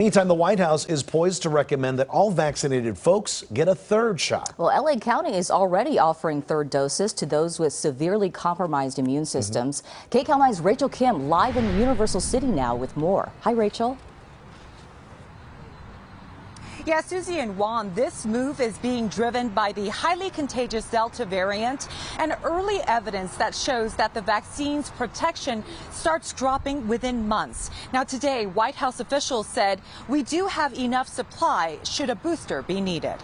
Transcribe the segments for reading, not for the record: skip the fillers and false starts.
Meantime, the White House is poised to recommend that all vaccinated folks get a third shot. Well, LA County is already offering third doses to those with severely compromised immune systems. KCAL 9's Rachel Kim live in Universal City now with more. Hi, Rachel. Yeah, Susie and Juan, this move is being driven by the highly contagious Delta variant and early evidence that shows that the vaccine's protection starts dropping within months. Now, today, White House officials said we do have enough supply should a booster be needed.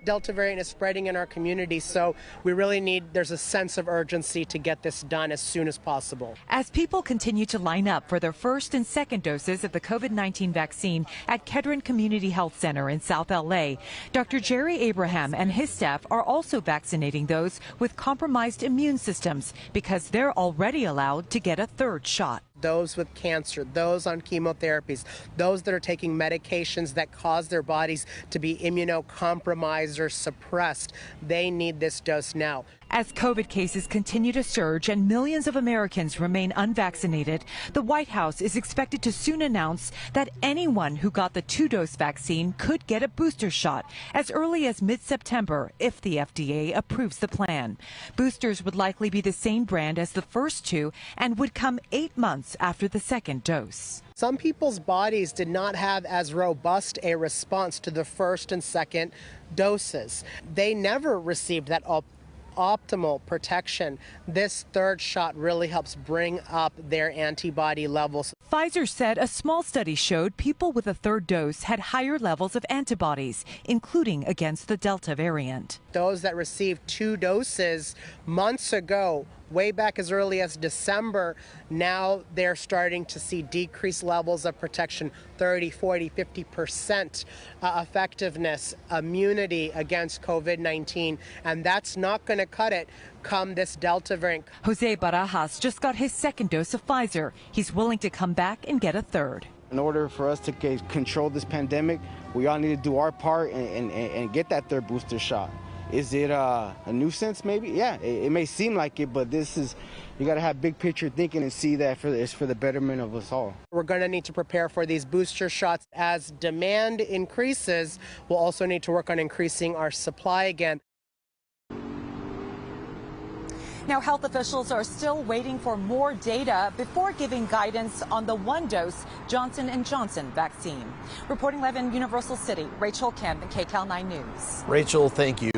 Delta variant is spreading in our community, so we really there's a sense of urgency to get this done as soon as possible. As people continue to line up for their first and second doses of the COVID-19 vaccine at Kedron Community Health Center in South LA, Dr. Jerry Abraham and his staff are also vaccinating those with compromised immune systems because they're already allowed to get a third shot. Those with cancer, those on chemotherapies, those that are taking medications that cause their bodies to be immunocompromised or suppressed, they need this dose now. As COVID cases continue to surge and millions of Americans remain unvaccinated, the White House is expected to soon announce that anyone who got the two-dose vaccine could get a booster shot as early as mid-September if the FDA approves the plan. Boosters would likely be the same brand as the first two and would come 8 months after the second dose. Some people's bodies did not have as robust a response to the first and second doses. They never received that optimal protection. This third shot really helps bring up their antibody levels. Pfizer said a small study showed people with a third dose had higher levels of antibodies, including against the Delta variant. Those that received 2 doses months ago, way back as early as December, now they're starting to see decreased levels of protection, 30, 40, 50% effectiveness, immunity against COVID-19, and that's not going to cut it come this Delta variant. Jose Barajas just got his second dose of Pfizer. He's willing to come back and get a third. In order for us to control this pandemic, we all need to do our part and get that third booster shot. Is it a nuisance? Maybe. Yeah, it may seem like it, but you got to have big picture thinking and see that it's for the betterment of us all. We're going to need to prepare for these booster shots. As demand increases, we'll also need to work on increasing our supply again. Now, health officials are still waiting for more data before giving guidance on the one-dose Johnson & Johnson vaccine. Reporting live in Universal City, Rachel Kim, KCAL 9 News. Rachel, thank you.